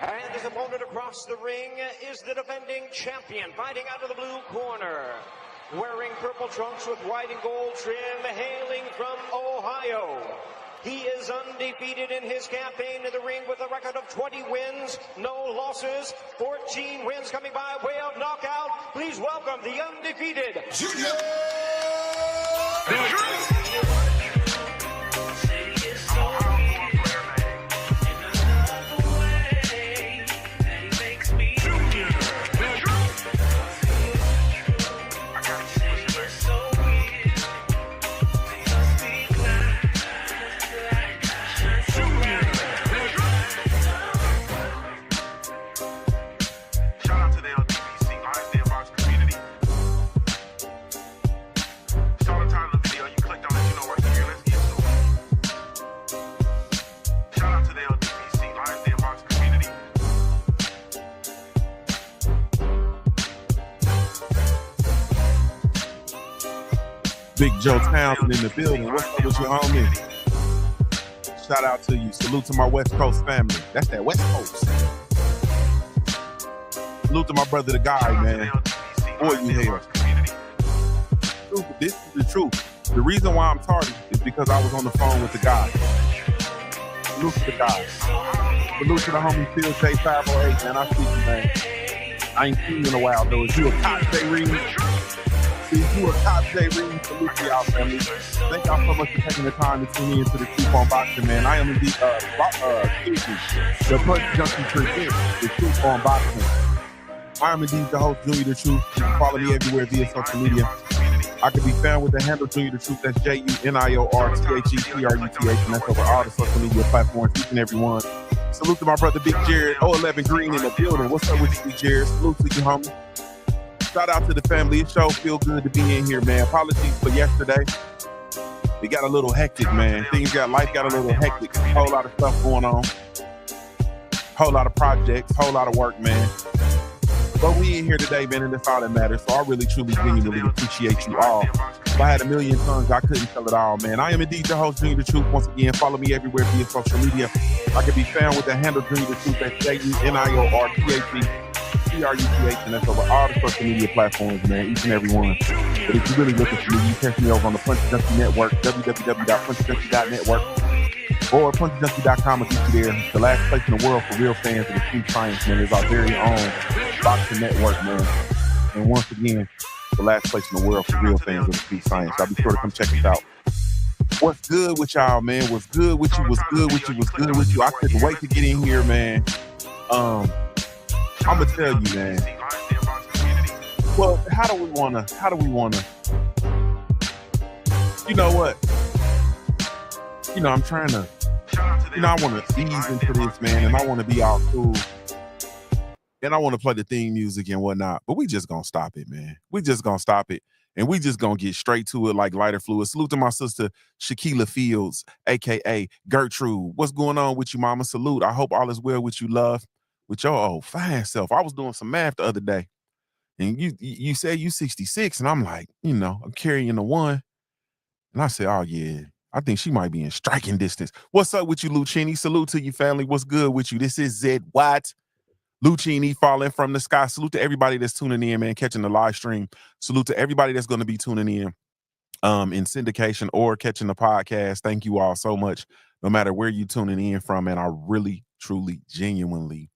And his opponent across the ring is the defending champion, fighting out of the blue corner, wearing purple trunks with white and gold trim, hailing from Ohio. He is undefeated in his campaign in the ring with a record of 20 wins, no losses, 14 wins coming by way of knockout. Please welcome the undefeated Junior. Big Joe Townsend in the building. What's up with you, homie? Shout out to you. Salute to my West Coast family. That's that West Coast. Salute to my brother, the guy, man. Boy, you here. This is the truth. The reason why I'm tardy is because I was on the phone with the guy. Salute to the guy. Salute to the homie Phil J508, man. I see you, man. I ain't seen you in a while, though. Is you a cop, J. Reed? If you a top J. Reed, salute to y'all, family. Thank y'all so much for taking the time to tune in to the Truth on Boxing, man. I am indeed, the Punch Junkie presents the Truth on Boxing. I am indeed the host, Junior the Truth. You can follow me everywhere via social media. I can be found with the handle Junior the Truth. That's JUNIORTHETRUTH, and that's over all the social media platforms, each and every one. Salute to my brother, Big Jared, 011 Green in the building. What's up with you, Big Jared? Salute to you, homie. Shout out to the family. It sure feel good to be in here, man. Apologies for yesterday. It got a little hectic, man. Life got a little hectic. Whole lot of stuff going on. Whole lot of projects. Whole lot of work, man. But we in here today, man, and that's all that matters. So I really, truly, genuinely appreciate you all. If I had a million tongues, I couldn't tell it all, man. I am indeed your host, Junior the Truth. Once again, follow me everywhere via social media. I can be found with the handle Junior the Truth. That's JUNIORTHETRUTH. and that's over all the social media platforms, man, each and every one. But if you're really looking for me, you catch me over on the Punch Junkie Network, www.punchjunkie.network, or punchjunkie.com will get you there. The last place in the world for real fans of the Street Science, man, is our very own Boxing Network, man. And once again, the last place in the world for real fans of the Street Science. Y'all be sure to come check us out. What's good with y'all, man? What's good with you? What's good with you? What's good with you? I couldn't wait to get in here, man. I'm gonna tell you, man. Well, how do we wanna? You know what? I'm trying to. I want to ease into this, man, and I want to be all cool, and I want to play the theme music and whatnot. But we just gonna stop it, man. We just gonna stop it, and we just gonna get straight to it like lighter fluid. Salute to my sister Shaquila Fields, aka Gertrude. What's going on with you, mama? Salute. I hope all is well with you, love. With your old fine self. I was doing some math the other day, and you said you 66, and I'm like, I'm carrying the one, and I said, oh yeah, I think she might be in striking distance. What's up with you, Lucchini? Salute to you, family. What's good with you? This is Zed Watt, Lucchini falling from the sky. Salute to everybody that's tuning in, man, catching the live stream. Salute to everybody that's going to be tuning in syndication or catching the podcast. Thank you all so much, no matter where you tuning in from, and I really, truly, genuinely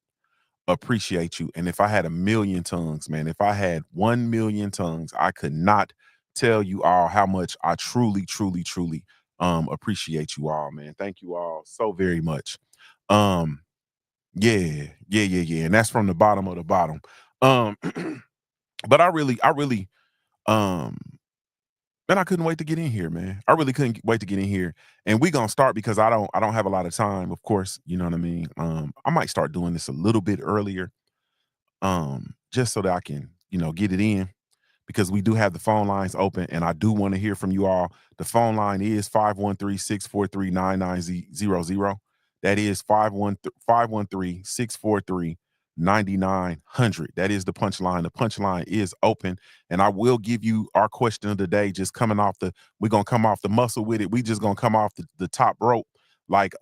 appreciate you. And if I had a million tongues, man, if I had 1 million tongues, I could not tell you all how much I truly, truly, truly appreciate you all, man. Thank you all so very much. Yeah. And that's from the bottom of the bottom. But I really man, I couldn't wait to get in here, man. I really couldn't wait to get in here. And we're gonna start because I don't have a lot of time, of course, you know what I mean? I might start doing this a little bit earlier, just so that I can, get it in, because we do have the phone lines open, and I do want to hear from you all. The phone line is 513-643-9900. That is 513-643-9900. 9900. That is the punchline. The punchline is open, and I will give you our question of the day. Just we're gonna come off the muscle with it. We just gonna come off the top rope. like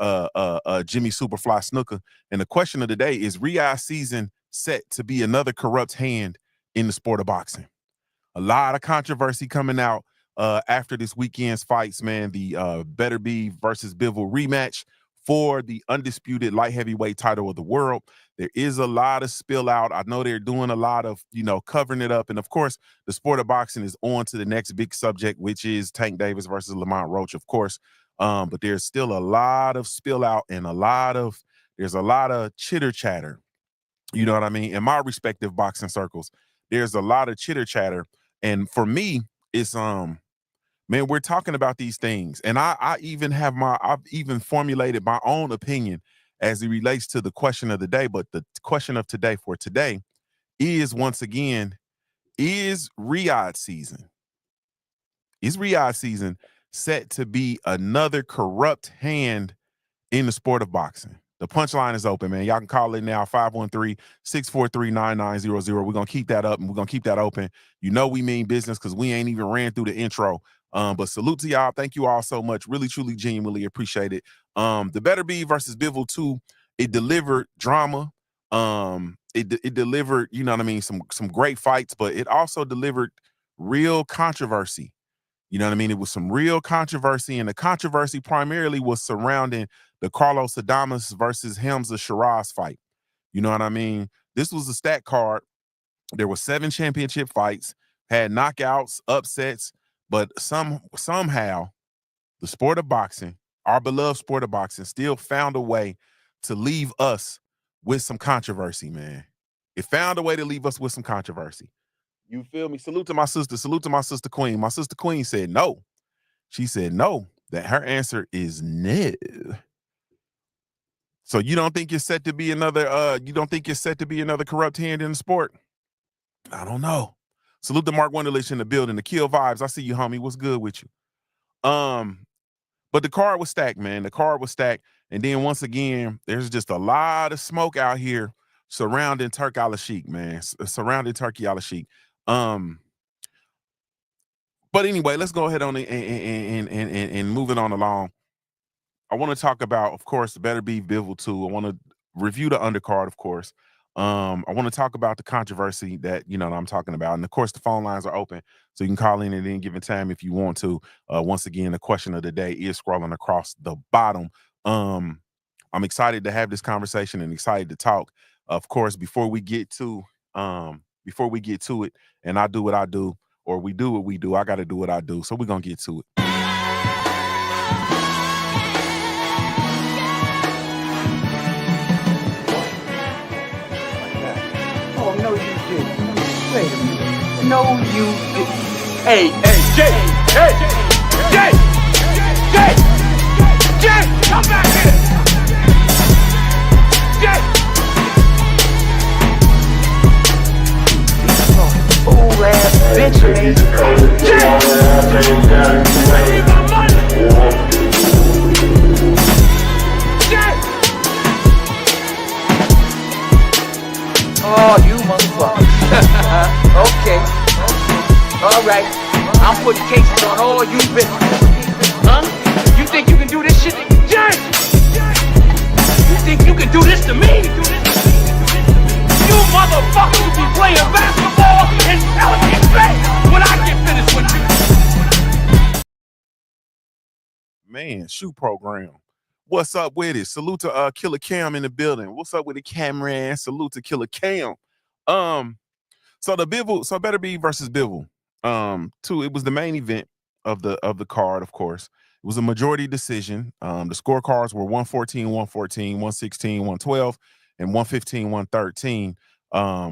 Jimmy Superfly Snuka. And the question of the day is Riyadh season set to be another corrupt hand in the sport of boxing? A lot of controversy coming out after this weekend's fights, man. The Beterbiev versus Bivol rematch for the undisputed light heavyweight title of the world. There is a lot of spill out. I know they're doing a lot of, covering it up. And of course, the sport of boxing is on to the next big subject, which is Tank Davis versus Lamont Roach, of course. But there's still a lot of spill out and there's a lot of chitter chatter. You know what I mean? In my respective boxing circles, there's a lot of chitter chatter. And for me, it's man, we're talking about these things, and I've even formulated my own opinion as it relates to the question of the day. But the question of today for today is, once again, is Riyadh season set to be another corrupt hand in the sport of boxing? The punchline is open, man. Y'all can call it now, 513-643-9900. We're going to keep that up, and we're going to keep that open. You know we mean business because we ain't even ran through the intro. But salute to y'all. Thank you all so much. Really, truly, genuinely appreciate it. The Beterbiev versus Bivol 2, it delivered drama. It delivered, you know what I mean, some great fights, but it also delivered real controversy. You know what I mean? It was some real controversy, and the controversy primarily was surrounding the Carlos Adames versus Hamzah Sheeraz fight. You know what I mean? This was a stat card. There were 7 championship fights, had knockouts, upsets, but somehow the sport of boxing, our beloved sport of boxing, still found a way to leave us with some controversy, man. It found a way to leave us with some controversy. You feel me? Salute to my sister. Salute to my sister Queen. My sister Queen said no. She said no, that her answer is no. So you don't think it's set to be another corrupt hand in the sport? I don't know. Salute to Mark Wonderlich in the building. The Kill Vibes. I see you, homie. What's good with you? But the card was stacked, man. The card was stacked. And then once again, there's just a lot of smoke out here surrounding Turki Alalshikh, man. Surrounding Turki Alalshikh. But anyway, let's go ahead on and move it on along. I want to talk about, of course, the Beterbiev Bivol 2. I want to review the undercard, of course. I want to talk about the controversy that I'm talking about. And of course, the phone lines are open, so you can call in at any given time if you want to. Once again, the question of the day is scrolling across the bottom. I'm excited to have this conversation and excited to talk. Of course, before we get to it, and I do what I do, or we do what we do, I got to do what I do. So we're going to get to it. Oh, no, you didn't. Wait a minute. No, you didn't. Hey, Jay, come back here. Jay. Fool ass bitch, man. Jay! Need my money! Jay! Oh, you motherfucker. Okay. All right. I'm putting cases on all you bitches. Huh? You think you can do this shit? Jay! You think you can do this to me? You motherfuckers will be playing basketball in Pelican Bay when I get finished with you. Man, shoe program. What's up with it? Salute to Killer Cam in the building. What's up with the Cameron? Salute to Killer Cam. So Beterbiev versus Bivol. It was the main event of the card, of course. It was a majority decision. The scorecards were 114, 114, 116, 112, and 115, 113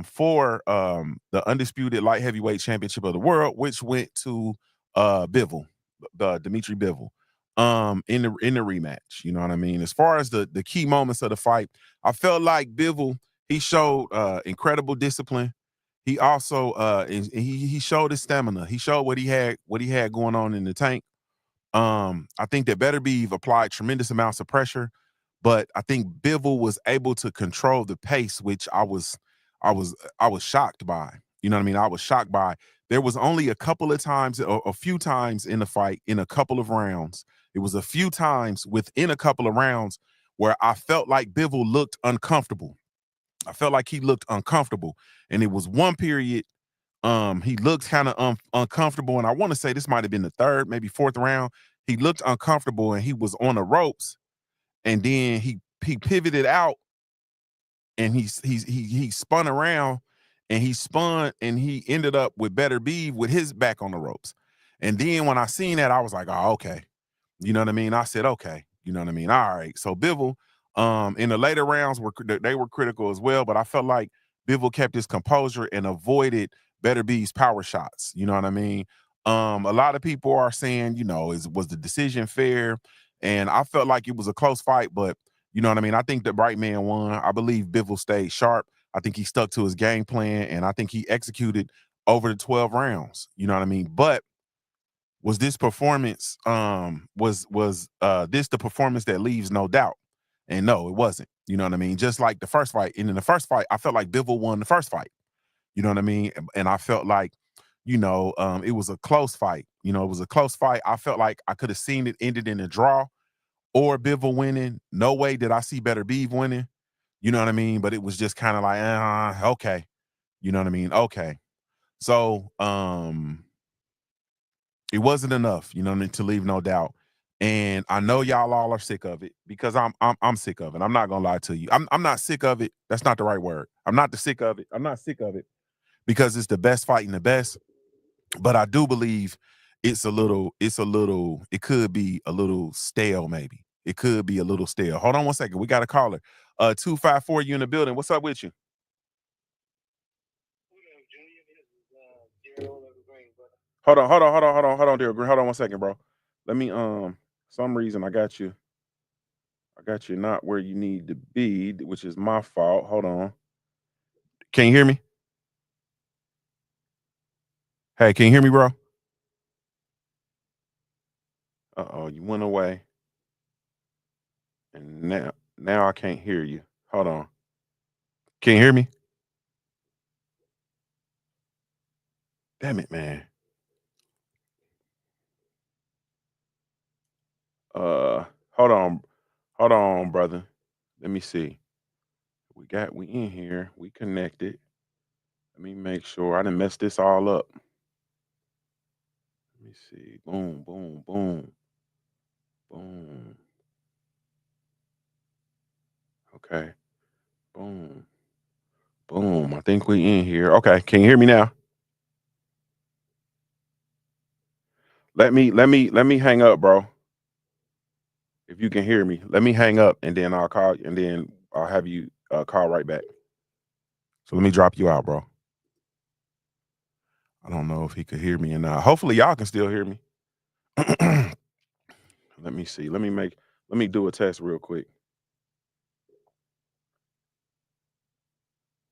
for the undisputed light heavyweight championship of the world, which went to Bivol, the Dimitri Bivol, in the rematch. You know what I mean? As far as the key moments of the fight, I felt like Bivol, he showed incredible discipline. He also he showed his stamina. He showed what he had going on in the tank. I think that Beterbiev applied tremendous amounts of pressure, but I think Bivol was able to control the pace, which I was shocked by. You know what I mean? I was shocked by. there was only a couple of times, a few times in the fight, in a couple of rounds. It was a few times within a couple of rounds where I felt like Bivol looked uncomfortable. I felt like he looked uncomfortable. And it was one period, he looked kind of uncomfortable. And I want to say this might have been the third, maybe fourth round. He looked uncomfortable and he was on the ropes. And then he pivoted out and he spun around and he ended up with Beterbiev with his back on the ropes. And then when I seen that, I was like, oh, okay. You know what I mean? I said, okay. You know what I mean? All right. So Bivol, in the later rounds, they were critical as well, but I felt like Bivol kept his composure and avoided Beterbiev's power shots. You know what I mean? A lot of people are saying, you know, was the decision fair? And I felt like it was a close fight, but you know what I mean? I think the bright man won. I believe Bivol stayed sharp. I think he stuck to his game plan, and I think he executed over the 12 rounds. You know what I mean? But was this performance, was this the performance that leaves no doubt? And no, it wasn't. You know what I mean? Just like the first fight. And in the first fight, I felt like Bivol won the first fight. You know what I mean? And I felt like, you know, it was a close fight. You know, it was a close fight. I felt like I could have seen it ended in a draw or Bivol winning. No way did I see Beterbiev winning. You know what I mean? But it was just kind of like, okay. You know what I mean? Okay. So it wasn't enough, you know what I mean, to leave no doubt. And I know y'all all are sick of it because I'm sick of it. I'm not gonna lie to you. I'm not sick of it. That's not the right word. I'm not sick of it. I'm not sick of it because it's the best fight and the best. But I do believe it could be a little stale, maybe. It could be a little stale. Hold on one second. We got a caller. 254, you in the building. What's up with you? Hold on, dear Green. Hold on one second, bro. Let me some reason I got you not where you need to be, which is my fault. Hold on. Can you hear me? Hey, can you hear me, bro? Uh-oh, you went away. And now I can't hear you. Hold on. Can you hear me? Damn it, man. Hold on, brother. Let me see. We in here. We connected. Let me make sure I didn't mess this all up. Let me see. Boom, boom, boom. Boom. Okay. Boom. Boom. I think we in here. Okay. Can you hear me now? Let me hang up, bro. If you can hear me, let me hang up and then I'll call and then I'll have you call right back. So let me drop you out, bro. I don't know if he could hear me or not. Hopefully y'all can still hear me. Let me see. Let me do a test real quick.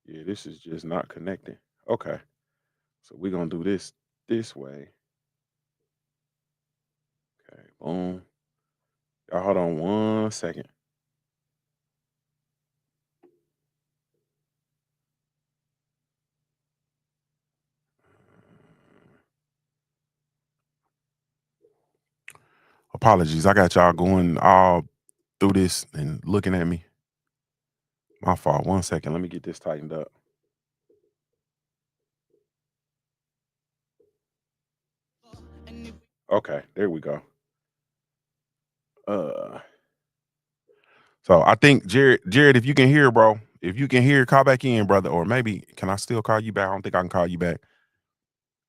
Yeah, this is just not connecting. Okay. So we're gonna do this way. Okay, boom. Y'all hold on 1 second. Apologies. I got y'all going all through this and looking at me. My fault. 1 second. Let me get this tightened up. Okay, there we go. So I think Jared, if you can hear, bro, if you can hear, call back in, brother. Or maybe can I still call you back? I don't think I can call you back.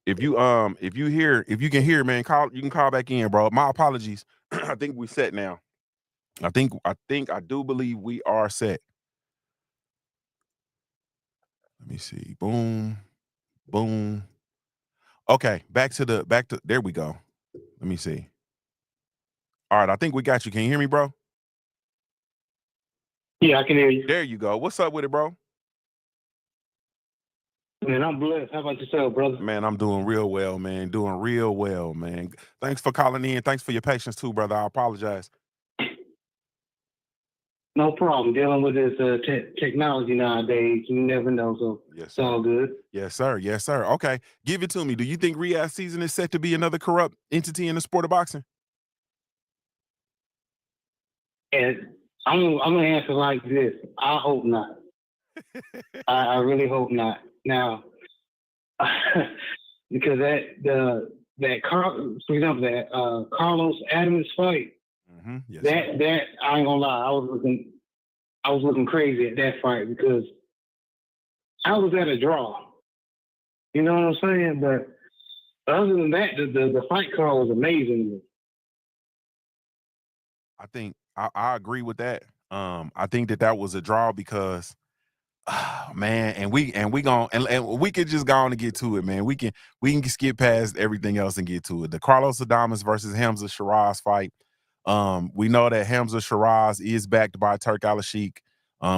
If you can hear, man, you can call back in, bro. My apologies. I think we set now. I do believe we are set. Let me see. Boom. Boom. Okay, back to there we go. Let me see. All right, I think we got you. Can you hear me, bro? Yeah, I can hear you. There you go. What's up with it, bro? Man, I'm blessed. How about yourself, brother? Man, I'm doing real well, man. Doing real well, man. Thanks for calling in. Thanks for your patience too, brother. I apologize. No problem. Dealing with this technology nowadays, you never know. So Yes, it's all good. Yes, sir. Yes, sir. Okay, give it to me. Do you think Riyadh's season is set to be another corrupt entity in the sport of boxing? And I'm gonna answer like this. I hope not. I really hope not. Now, because for example, that Carlos Adams fight, Yes, that I ain't gonna lie, I was looking crazy at that fight because I was at a draw. You know what I'm saying? But other than that, the fight card was amazing. I think I agree with that. I think that was a draw because, man, and we could just go on and get to it, man. We can skip past everything else and get to it. The Carlos Adames versus Hamzah Sheeraz fight. We know that Hamzah Sheeraz is backed by Turki Alalshikh.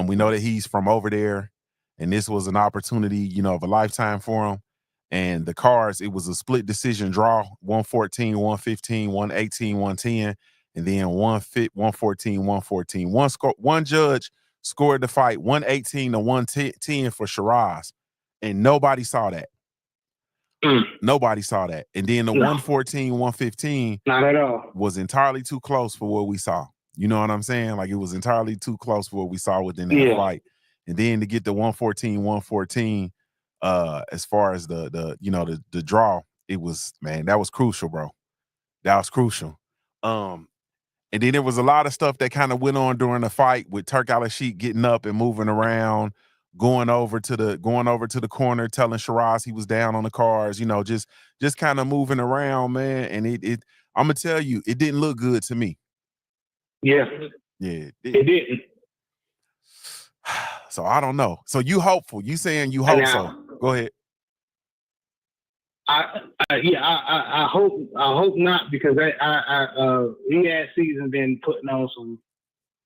We know that he's from over there, and this was an opportunity, of a lifetime for him. And the cards, it was a split decision draw: 114, 115, 118, 110, and then 114, 114. One judge scored the fight 118 to 110 for Sheeraz, and nobody saw that. Nobody saw that. And then the 114, 115 not at all was entirely too close for what we saw. You know what I'm saying? Like, it was entirely too close for what we saw within that fight. And then to get the 114, 114, as far as the draw, it was, man, that was crucial, bro. That was crucial. And then there was a lot of stuff that kind of went on during the fight with Turki Alalshikh getting up and moving around, going over to the corner, telling Sheeraz he was down on the cards, just kind of moving around, man. And it I'm gonna tell you, it didn't look good to me. Yeah. Yeah. It didn't. So I don't know. So you hopeful? You saying you hope so? Go ahead. I hope not, because Riyadh season been putting on some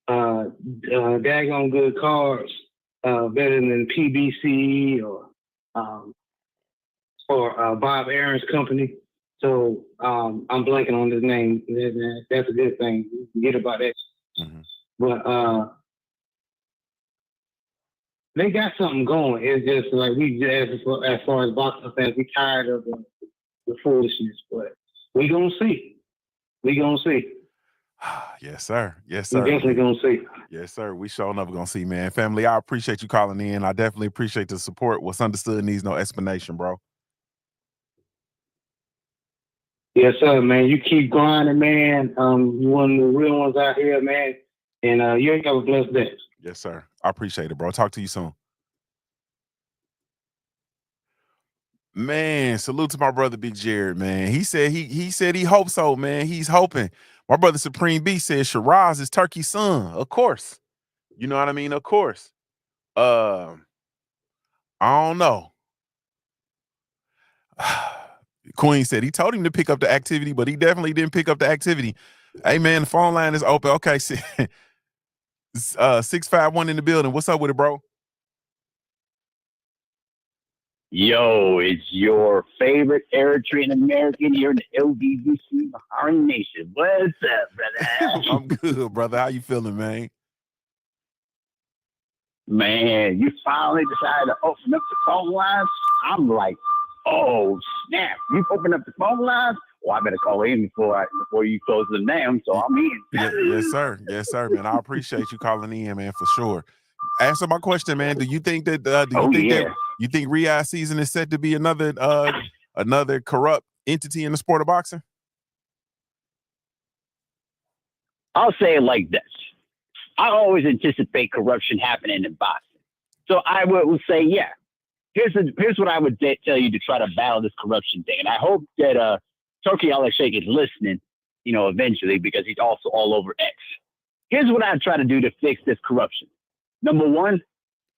daggone good cards, better than PBC or Bob Aaron's company. So I'm blanking on his name. That's a good thing. Forget about that. But they got something going. It's just like as far as boxing fans, we tired of the foolishness. But we gonna see. Yes, sir. Yes, We sir. definitely gonna see. Yes, sir. We sure enough gonna see, man. Family, I appreciate you calling in. I definitely appreciate the support. What's understood needs no explanation, bro. Yes, sir, man. You keep grinding, man. You one of the real ones out here, man. And you have a blessed day. Yes, sir. I appreciate it, bro. Talk to you soon. Man, salute to my brother Big Jared, man. He said he hopes so, man. He's hoping. My brother Supreme B said Sheeraz is Turki's son. Of course. You know what I mean? Of course. I don't know. Queen said he told him to pick up the activity, but he definitely didn't pick up the activity. Hey, man, the phone line is open. Okay, 651 in the building. What's up with it, bro? Yo, it's your favorite Eritrean American here in the LBBC Bahrain Nation. What's up, brother? I'm good, brother. How you feeling, man? Man, you finally decided to open up the phone lines. I'm like, oh, snap. You open up the phone lines? Well, I better call in before you close them down, so I'm in. Yes, sir. Yes, sir, man. I appreciate you calling in, man, for sure. Answer my question, man. Do you think that you think Riyadh season is set to be another corrupt entity in the sport of boxing? I'll say it like this. I always anticipate corruption happening in boxing. So I would say, yeah. Here's what I would tell you to try to battle this corruption thing. And I hope that Turki Alalshikh is listening, eventually, because he's also all over X. Here's what I try to do to fix this corruption. Number one,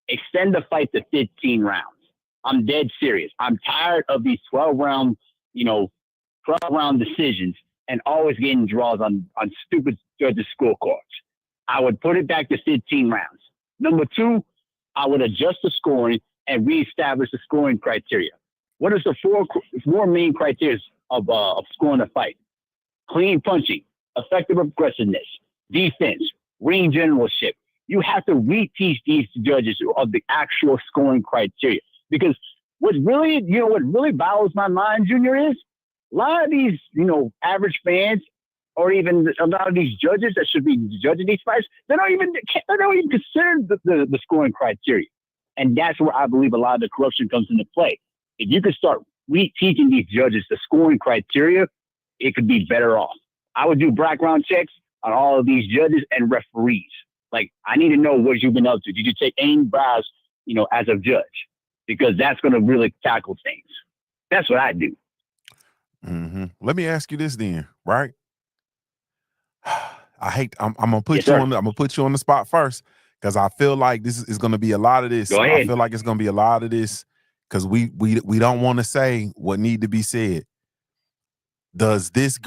extend the fight to 15 rounds. I'm dead serious. I'm tired of these 12-round decisions and always getting draws on stupid judges' scorecards. I would put it back to 15 rounds. Number two, I would adjust the scoring and reestablish the scoring criteria. What is the four main criteria of scoring a fight? Clean punching, effective aggressiveness, defense, ring generalship, you have to reteach these judges of the actual scoring criteria. Because what really boggles my mind, Junior, is a lot of these, average fans or even a lot of these judges that should be judging these fights, they don't even consider the scoring criteria. And that's where I believe a lot of the corruption comes into play. If you could start reteaching these judges the scoring criteria, it could be better off. I would do background checks on all of these judges and referees. Like, I need to know what you've been up to. Did you take any bribes, as a judge? Because that's going to really tackle things. That's what I do. Mm-hmm. Let me ask you this then, right? I'm gonna put you on. I'm gonna put you on the spot first because I feel like this is going to be a lot of this. Go ahead. I feel like it's going to be a lot of this because we don't want to say what need to be said. Does this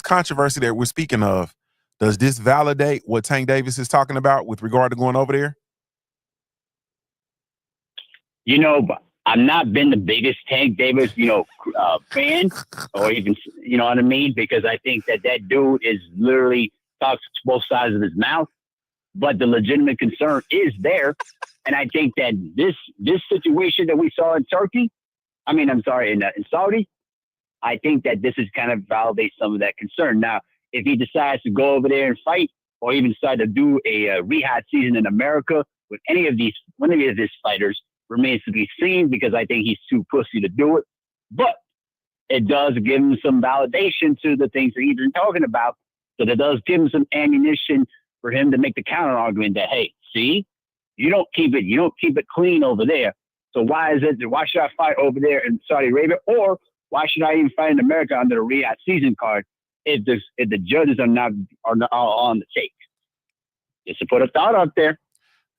controversy that we're speaking of, does this validate what Tank Davis is talking about with regard to going over there? I've not been the biggest Tank Davis, fan, or even, you know what I mean? Because I think that dude is literally talks both sides of his mouth, but the legitimate concern is there. And I think that this situation that we saw in in Saudi, I think that this is kind of validates some of that concern. Now, if he decides to go over there and fight, or even decide to do a Riyadh season in America with one of these fighters, remains to be seen, because I think he's too pussy to do it. But it does give him some validation to the things that he's been talking about. So that does give him some ammunition for him to make the counter argument that, hey, see, you don't keep it clean over there. So why should I fight over there in Saudi Arabia, or why should I even fight in America under the Riyadh season card if the judges are not on the take? Just to put a thought out there.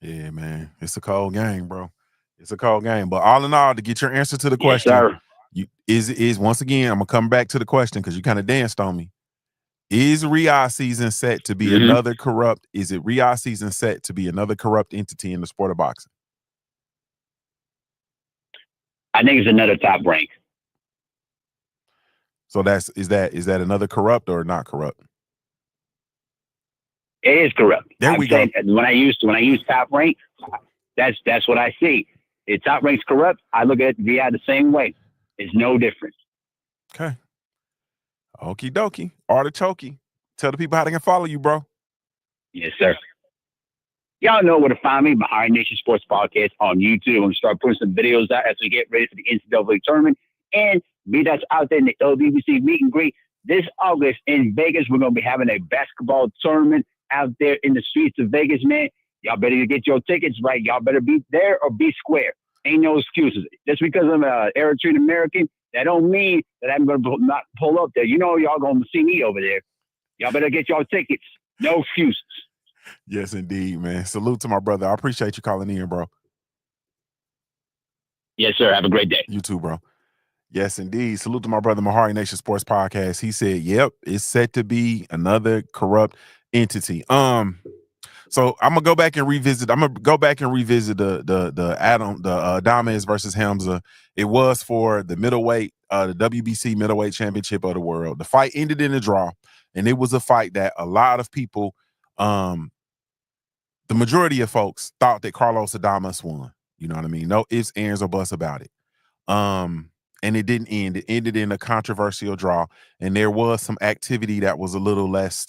Yeah, man, it's a cold game, bro. It's a cold game. But all in all, to get your answer to the question, is once again, I'm gonna come back to the question because you kind of danced on me. Is Riyadh season set to be another corrupt? Is it Riyadh season set to be another corrupt entity in the sport of boxing? I think it's another Top Rank. So is that another corrupt or not corrupt? It is corrupt. There we go. When I use Top Rank, that's what I see. If Top Rank's corrupt, I look at Riyadh the same way. It's no different. Okay. Okie dokie. Artichokey. Tell the people how they can follow you, bro. Yes, sir. Y'all know where to find me, Mahari Nation Sports Podcast on YouTube. I'm going to start putting some videos out as we get ready for the NCAA tournament. And be that's out there in the LBBC meet and greet this August in Vegas. We're going to be having a basketball tournament out there in the streets of Vegas, man. Y'all better get your tickets right. Y'all better be there or be square. Ain't no excuses. Just because I'm an Eritrean American, that don't mean that I'm going to not pull up there. Y'all going to see me over there. Y'all better get your tickets. No excuses. Yes, indeed, man. Salute to my brother. I appreciate you calling in, bro. Yes, sir. Have a great day. You too, bro. Yes, indeed. Salute to my brother, Mahari Nation Sports Podcast. He said, yep, it's set to be another corrupt entity. So I'm gonna go back and revisit. the Adames versus Hamzah. It was for the middleweight, the WBC middleweight championship of the world. The fight ended in a draw, and it was a fight that a lot of people, the majority of folks, thought that Carlos Adames won. You know what I mean? No ifs, ands, or buts about it. And it didn't end. It ended in a controversial draw, and there was some activity that was a little less.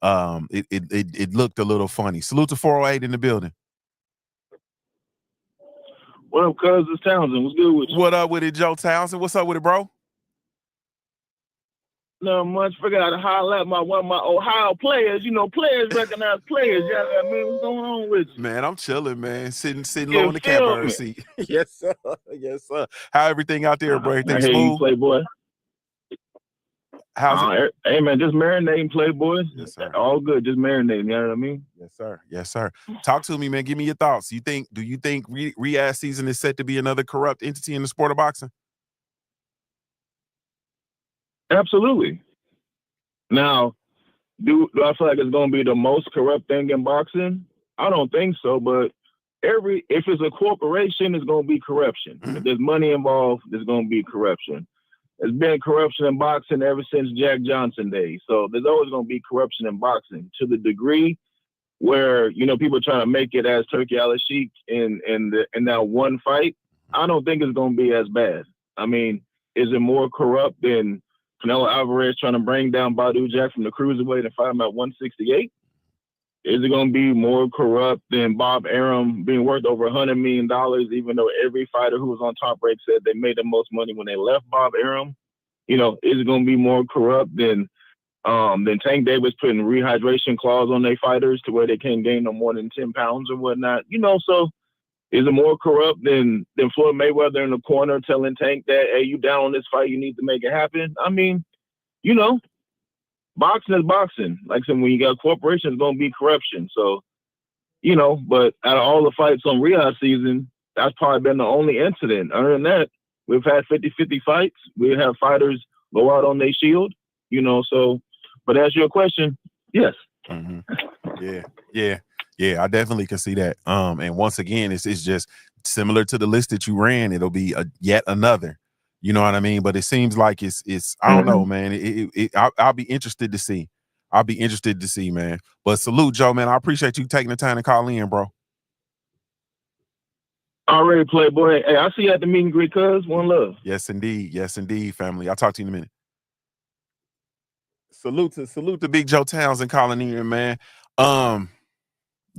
It looked a little funny. Salute to 408 in the building. What up, cuz? It's Townsend. What's good with you? What up with it, Joe Townsend? What's up with it, bro? Not much. Figured out to holler at one of my Ohio players. Players recognize players. You know what I mean? What's going on with you? Man, I'm chilling, man. Sitting low in the catbird seat. Yes, sir. Yes, sir. How everything out there, bro? Everything smooth? Playboy. How's it? Hey, man, just marinating, Playboy. Yes, sir. All good. Just marinating. You know what I mean? Yes, sir. Yes, sir. Talk to me, man. Give me your thoughts. Do you think Riyadh season is set to be another corrupt entity in the sport of boxing? Absolutely. Now, do I feel like it's going to be the most corrupt thing in boxing? I don't think so, but if it's a corporation, it's going to be corruption. If there's money involved, there's going to be corruption. There's been corruption in boxing ever since Jack Johnson days. So there's always going to be corruption in boxing. To the degree where, you know, people trying to make it as Turki Alalshikh in that one fight, I don't think it's going to be as bad. I mean, is it more corrupt than Canelo Alvarez trying to bring down Badu Jack from the cruiserweight and fight him at 168? Is it going to be more corrupt than Bob Arum being worth over $100 million, even though every fighter who was on Top Rank said they made the most money when they left Bob Arum? You know, is it going to be more corrupt than Tank Davis putting rehydration clause on their fighters to where they can't gain no more than 10 pounds or whatnot? You know, so is it more corrupt than Floyd Mayweather in the corner telling Tank that, hey, you down on this fight, you need to make it happen? I mean, you know, boxing is boxing. Like I said, when you got corporations, it's going to be corruption. So, you know, but out of all the fights on Riyadh season, that's probably been the only incident. Other than that, we've had 50-50 fights. We have fighters go out on their shield, you know, so, but to answer your question, yes. Mm-hmm. Yeah, I definitely can see that. And once again, it's just similar to the list that you ran. It'll be yet another, you know what I mean? But it seems like it's I don't know, man. I'll be interested to see. I'll be interested to see, man. But salute, Joe, man. I appreciate you taking the time to call in, bro. Already, Playboy. Hey, I'll see you at the meet and greet, cuz. One love. Yes, indeed. Yes, indeed, family. I'll talk to you in a minute. Salute to Big Joe Townsend calling in, man.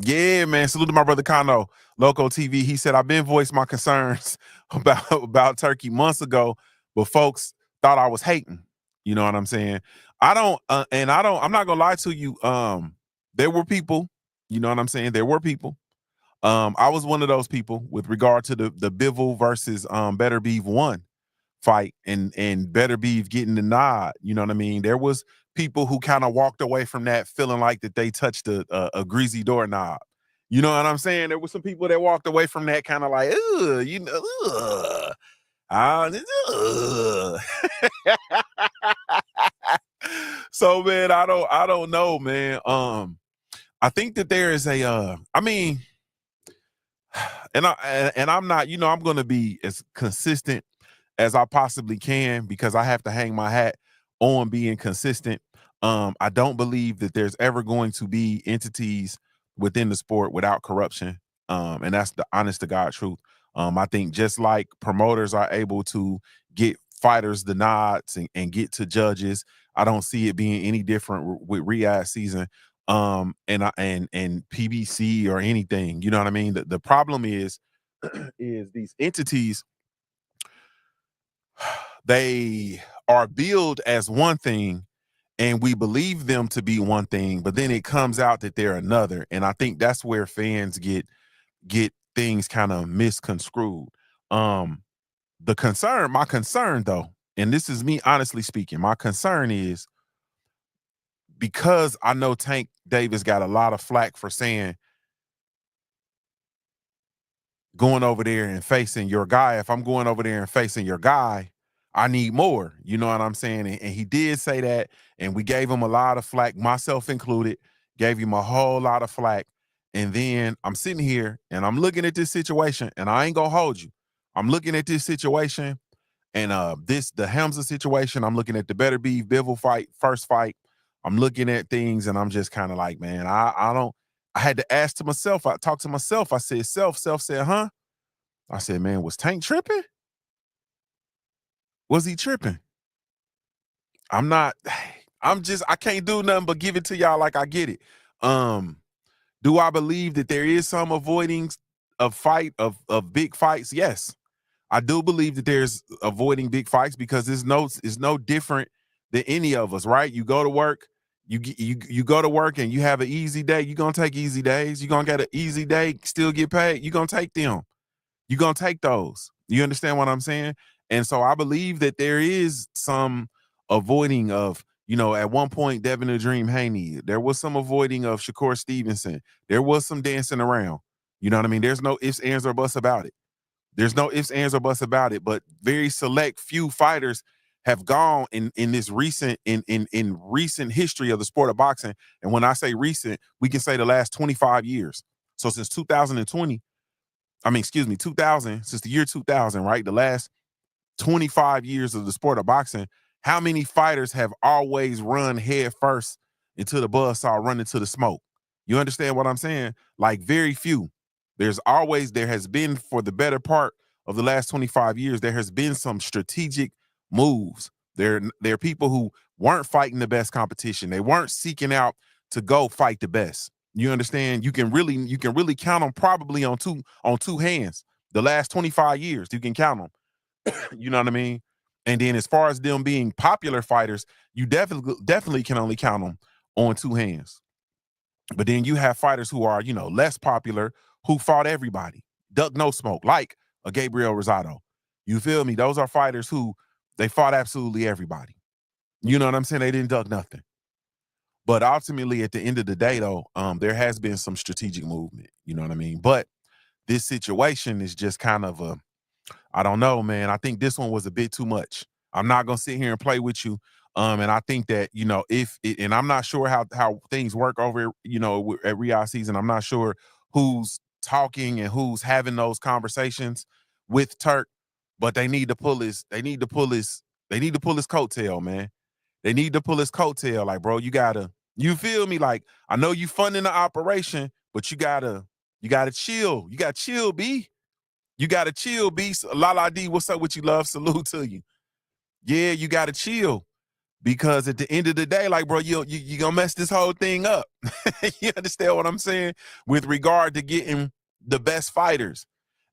Yeah, man. Salute to my brother Kano, Loco TV. He said, I've been voiced my concerns about Turkey months ago, but folks thought I was hating. You know what I'm saying? I'm not gonna lie to you. There were people, you know what I'm saying? There were people. I was one of those people with regard to the Bivol versus Beterbiev 1 fight and Beterbiev getting the nod. You know what I mean? There was people who kind of walked away from that feeling like that they touched a greasy doorknob. You know what I'm saying? There were some people that walked away from that kind of like, ugh, you know, So, man, I don't know, man. I think that there is a, I mean, and I'm not, you know, I'm going to be as consistent as I possibly can because I have to hang my hat on being consistent. I don't believe that there's ever going to be entities within the sport without corruption. And that's the honest to God truth. I think just like promoters are able to get fighters the nods and get to judges, I don't see it being any different with Riyadh season. And PBC or anything, you know what I mean? The problem is these entities, they are billed as one thing and we believe them to be one thing, but then it comes out that they're another. And I think that's where fans get things kind of misconstrued. My concern though, and this is me honestly speaking, my concern is because I know Tank Davis got a lot of flack for saying going over there and facing your guy. If I'm going over there and facing your guy, I need more. You know what I'm saying? And he did say that, and we gave him a lot of flack, myself included, gave him a whole lot of flack. And then I'm sitting here and I'm looking at this situation, and I ain't gonna hold you. I'm looking at this situation and the Hamzah situation. I'm looking at the Beterbiev Bivol fight, first fight. I'm looking at things and I'm just kind of like, man, I had to ask to myself. I talked to myself. I said, self said, huh? I said, man, was Tank tripping? Was he tripping? I can't do nothing but give it to y'all like I get it. Do I believe that there is some avoiding of big fights? Yes. I do believe that there's avoiding big fights because it's no different than any of us, right? You go to work, you go to work and you have an easy day. You're going to take easy days. You're going to get an easy day, still get paid. You're going to take them. You're going to take those. You understand what I'm saying? And so I believe that there is some avoiding of, you know, at one point, Devin the Dream Haney, there was some avoiding of Shakur Stevenson. There was some dancing around. You know what I mean? There's no ifs, ands, or buts about it. There's no ifs, ands, or buts about it. But very select few fighters have gone in this recent in recent history of the sport of boxing. And when I say recent, we can say the last 25 years. So since 2000, since the year 2000, right? The last 25 years of the sport of boxing, how many fighters have always run head first into the buzzsaw, run into the smoke? You understand what I'm saying? Like very few. There has been for the better part of the last 25 years, there has been some strategic moves. There are people who weren't fighting the best competition. They weren't seeking out to go fight the best. You understand? You can really count them probably on two hands. The last 25 years, you can count them. You know what I mean? And then as far as them being popular fighters, you definitely can only count them on two hands. But then you have fighters who are, less popular, who fought everybody. Duck no smoke, like a Gabriel Rosado. You feel me? Those are fighters who they fought absolutely everybody. You know what I'm saying? They didn't duck nothing. But ultimately, at the end of the day, though, there has been some strategic movement. You know what I mean? But this situation is just kind of I don't know, man. I think this one was a bit too much. I'm not gonna sit here and play with you. And I think that, and I'm not sure how things work over, at Riyadh season. I'm not sure who's talking and who's having those conversations with Turk, but they need to pull his coattail, man. They need to pull his coattail. Like, bro, you feel me? Like, I know you funding the operation, but you gotta chill. You gotta chill, B. You gotta chill, B. Lala D, what's up with you, love? Salute to you. Yeah, you gotta chill. Because at the end of the day, like, bro, you gonna mess this whole thing up. You understand what I'm saying? With regard to getting the best fighters.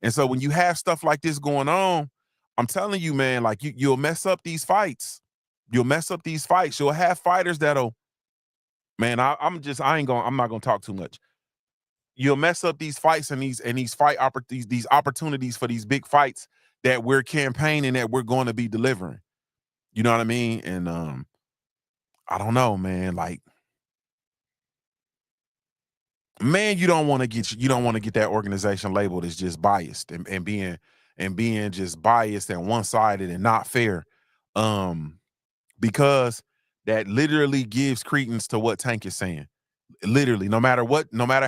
And so when you have stuff like this going on, I'm telling you, man, like you'll mess up these fights. You'll mess up these fights. You'll have fighters that'll, man, I'm not gonna talk too much. You'll mess up these fights and these opportunities for these big fights that we're campaigning, that we're going to be delivering. You know what I mean? And I don't know, man. Like, man, you don't want to get that organization labeled as just biased and being just biased and one-sided and not fair. Because that literally gives credence to what Tank is saying. Literally, no matter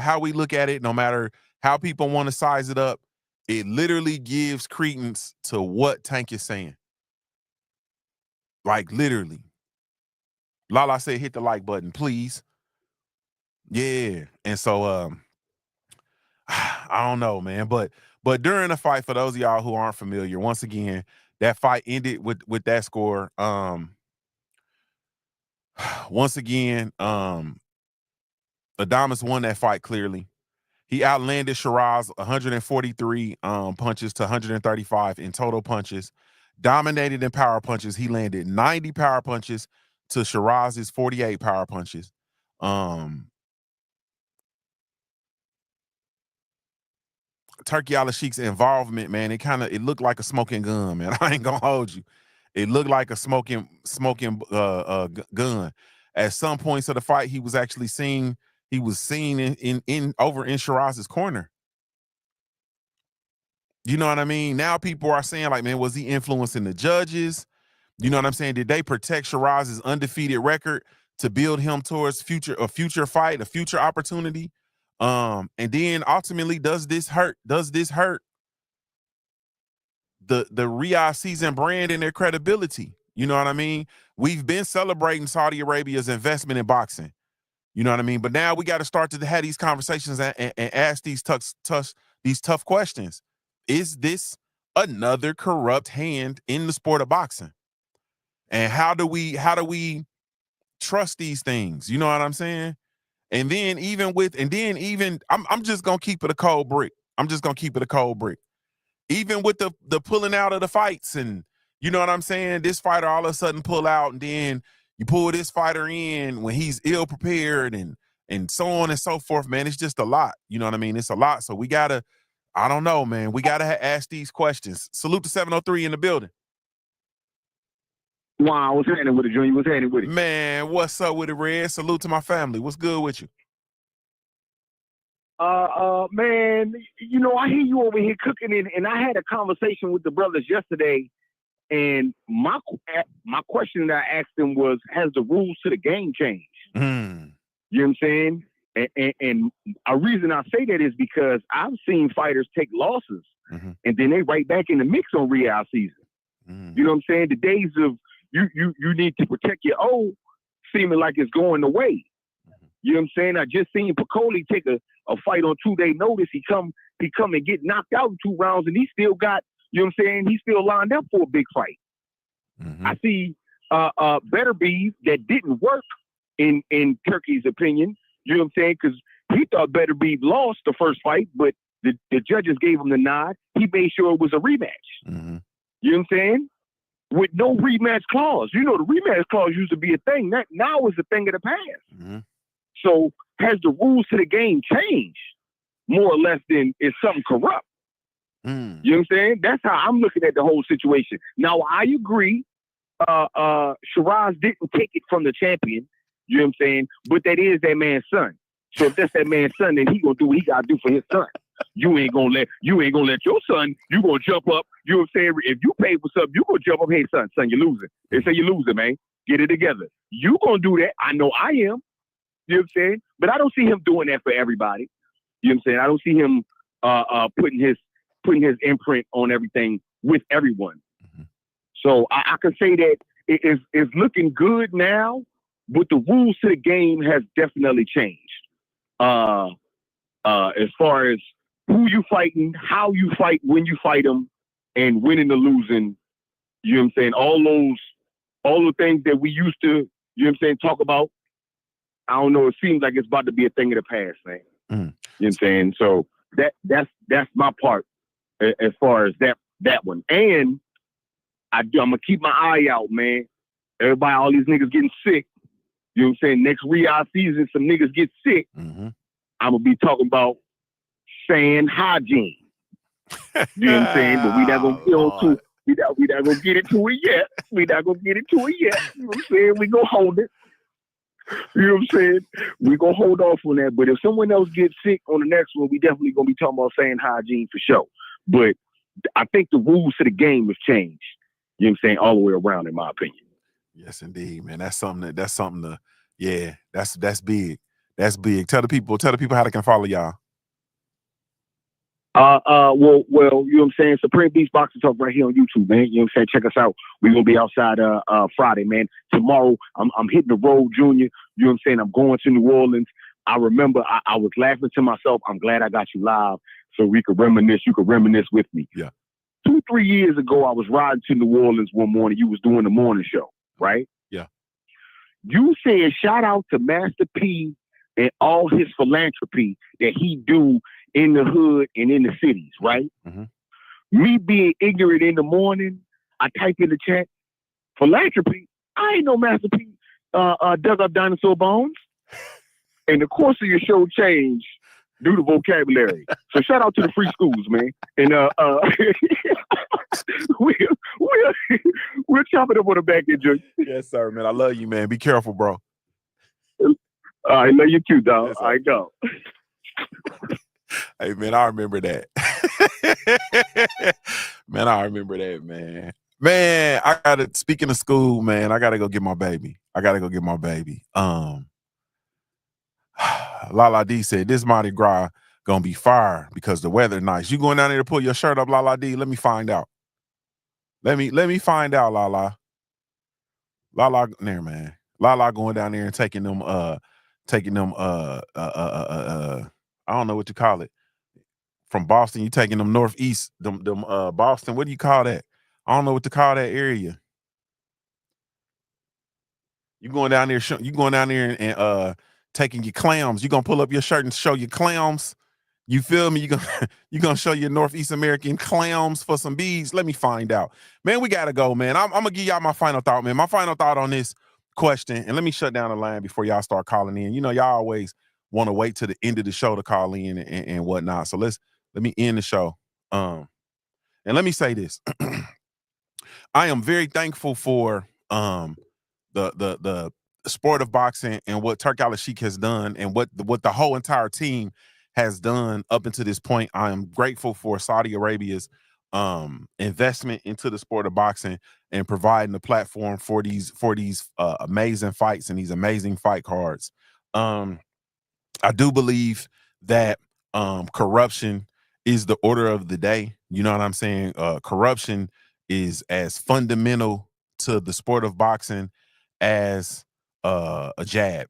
how we look at it, no matter how people want to size it up, it literally gives credence to what Tank is saying. Like, literally. Lala said, hit the like button, please. Yeah. And so I don't know, man. But during the fight, for those of y'all who aren't familiar, once again, that fight ended with that score. Once again, Adames won that fight clearly. He outlanded Sheeraz 143 punches to 135 in total punches. Dominated in power punches. He landed 90 power punches to Sheeraz's 48 power punches. Turki Alalshikh's involvement, man, it looked like a smoking gun, man. I ain't gonna hold you. It looked like a smoking gun. At some points of the fight, he was seen in over in Sheeraz's corner. You know what I mean? Now people are saying, like, man, was he influencing the judges? You know what I'm saying? Did they protect Sheeraz's undefeated record to build him towards a future fight, a future opportunity? And then ultimately, does this hurt the Riyadh season brand and their credibility? You know what I mean? We've been celebrating Saudi Arabia's investment in boxing. You know what I mean? But now we got to start to have these conversations and ask these tough questions. Is this another corrupt hand in the sport of boxing? And how do we trust these things? You know what I'm saying? And then I'm just gonna keep it a cold brick. Even with the pulling out of the fights, and you know what I'm saying? This fighter all of a sudden pull out, and then you pull this fighter in when he's ill prepared, and so on and so forth, man. It's just a lot. You know what I mean? It's a lot. So we gotta, I don't know, man. We gotta ask these questions. Salute to 703 in the building. Wow, what's happening with it, Junior? What's happening with it? Man, what's up with it, Red? Salute to my family. What's good with you? Man, you know, I hear you over here cooking it, and I had a conversation with the brothers yesterday, and my question that I asked them was, has the rules to the game changed? Mm. You know what I'm saying? And a reason I say that is because I've seen fighters take losses, and then they right back in the mix on Riyadh season. You know what I'm saying? The days of you need to protect your own seeming like it's going away. You know what I'm saying? I just seen Piccoli take a fight on 2-day notice. He come and get knocked out in 2 rounds, and he still got, you know what I'm saying? He's still lined up for a big fight. Mm-hmm. I see Beterbiev that didn't work in Turkey's opinion. You know what I'm saying? Because he thought Beterbiev lost the first fight, but the judges gave him the nod. He made sure it was a rematch. Mm-hmm. You know what I'm saying? With no rematch clause. You know, the rematch clause used to be a thing. That now is a thing of the past. Mm-hmm. So has the rules to the game changed more or less than is something corrupt? Mm. You know what I'm saying? That's how I'm looking at the whole situation. Now, I agree. Sheeraz didn't take it from the champion. You know what I'm saying? But that is that man's son. So if that's that man's son, then he gonna do what he gotta do for his son. You ain't gonna let your son, you gonna jump up. You know what I'm saying? If you pay for something, you gonna jump up. Hey, son, you're losing. They say you're losing, man. Get it together. You gonna do that. I know I am. You know what I'm saying? But I don't see him doing that for everybody. You know what I'm saying? I don't see him putting his imprint on everything with everyone. Mm-hmm. So I can say that it's looking good now, but the rules to the game has definitely changed. As far as who you fighting, how you fight, when you fight them, and winning or losing, you know what I'm saying? All the things that we used to, you know what I'm saying, talk about. I don't know. It seems like it's about to be a thing of the past, man. Mm. You know what I'm saying? So that's my part as far as that one. And I'm gonna keep my eye out, man. Everybody, all these niggas getting sick. You know what I'm saying? Next Riyadh season, some niggas get sick. Mm-hmm. I'm gonna be talking about sand hygiene. You know what I'm saying? But we not gonna get into we not gonna get into it yet. We not gonna get into it yet. You know what I'm saying? We gonna hold it. You know what I'm saying? We gonna hold off on that. But if someone else gets sick on the next one, we definitely gonna be talking about sand hygiene for sure. But I think the rules to the game have changed. You know what I'm saying? All the way around, in my opinion. Yes, indeed, man. That's something to, yeah, that's big. That's big. Tell the people how they can follow y'all. Well, you know what I'm saying? Supreme Beast Boxing Talk right here on YouTube, man. You know what I'm saying? Check us out. We're gonna be outside Friday, man. Tomorrow, I'm hitting the road, Junior. You know what I'm saying? I'm going to New Orleans. I remember I was laughing to myself. I'm glad I got you live so we could reminisce. You could reminisce with me. Yeah. 2-3 years ago, I was riding to New Orleans one morning. You was doing the morning show, right? Yeah. You said shout out to Master P and all his philanthropy that he do in the hood and in the cities, right? Mm-hmm. Me being ignorant in the morning, I type in the chat, philanthropy. I ain't no Master P dug up dinosaur bones. And the course of your show changed due to vocabulary. So shout out to the free schools, man. And we'll chop it up on the back end, Junkie. Yes, sir, man. I love you, man. Be careful, bro. I love you too, dog. Yes, I go. Hey, man, I remember that. Man, I remember that, man. Man, speaking of school, man, I gotta go get my baby. Lala D said, this Mardi Gras gonna be fire because the weather nice. You going down there to pull your shirt up, Lala D? Let me find out. Let me find out, Lala. Lala, there, man. Lala going down there and taking them I don't know what you call it. From Boston, you taking them northeast, them Boston. What do you call that? I don't know what to call that area. You going down there and taking your clams. You gonna pull up your shirt and show your clams. You feel me? You gonna show your Northeast American clams for some beads. Let me find out, man. We gotta go, man. I'm gonna give y'all my final thought, man. My final thought on this question, and let me shut down the line before y'all start calling in. You know, y'all always want to wait to the end of the show to call in and whatnot. So let me end the show. And let me say this: I am very thankful for the sport of boxing and what Turki Alalshikh has done and what the whole entire team has done up until this point. I am grateful for Saudi Arabia's investment into the sport of boxing and providing the platform for these amazing fights and these amazing fight cards. I do believe that corruption is the order of the day. You know what I'm saying? Corruption is as fundamental to the sport of boxing as a jab.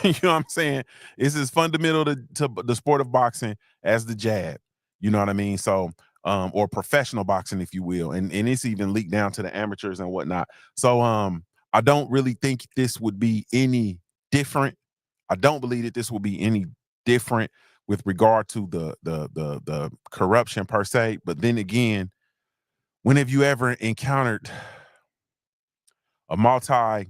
You know what I'm saying? It's as fundamental to the sport of boxing as the jab. You know what I mean? So, or professional boxing, if you will. And it's even leaked down to the amateurs and whatnot. So I don't really think this would be any different. I don't believe that this will be any different with regard to the corruption per se. But then again, when have you ever encountered a multi,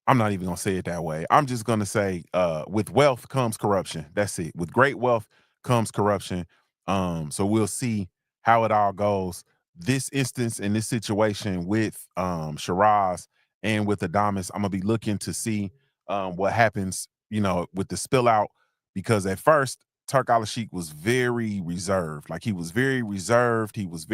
I'm not even gonna say it that way. I'm just gonna say, with wealth comes corruption. That's it. With great wealth comes corruption. So we'll see how it all goes. This instance in this situation with Sheeraz and with Adames, I'm gonna be looking to see what happens, with the spill out, because at first Turki Alalshikh was very reserved. Like, he was very reserved. He was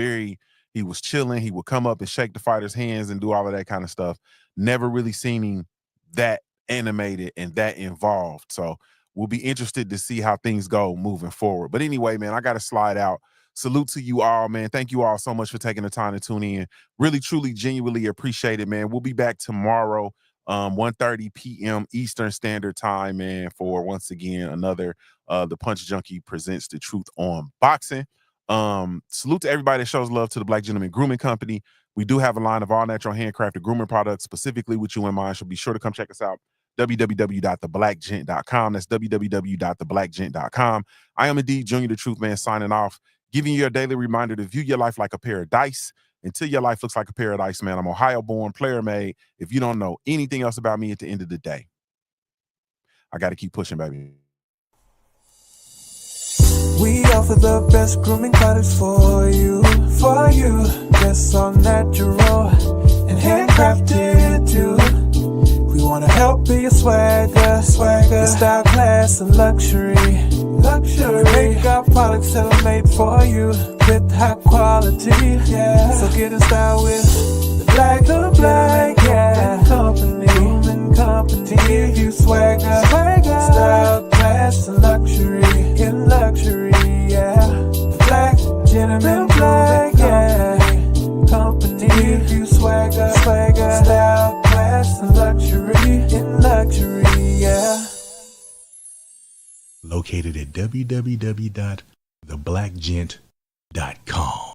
chilling. He would come up and shake the fighter's hands and do all of that kind of stuff. Never really seen him that animated and that involved. So we'll be interested to see how things go moving forward. But anyway, man, I got to slide out. Salute to you all, man. Thank you all so much for taking the time to tune in. Really, truly, genuinely appreciate it, man. We'll be back tomorrow, 1:30 p.m. Eastern Standard Time, man, for once again another The Punch Junkie presents The Truth on Boxing. Salute to everybody that shows love to the Black Gentleman Grooming Company. We do have a line of all natural handcrafted grooming products specifically with you in mind. So be sure to come check us out. www.theblackgent.com. That's www.theblackgent.com. I am indeed Junior the Truth Man, signing off, giving you a daily reminder to view your life like a pair of dice until your life looks like a paradise, man. I'm Ohio-born, player-made. If you don't know anything else about me at the end of the day, I got to keep pushing, baby. We offer the best grooming products for you. Yes, all natural and handcrafted too. We want to help be your swagger, style, class, and luxury. We make our products tailor-made for you with high quality. Yeah, so get in style with the Black Company. To give you swagger, style, class, and luxury. In luxury, yeah. The Black Gentleman Company. To give you swagger, style, class, and luxury. In luxury, yeah. Located at www.theblackgent.com.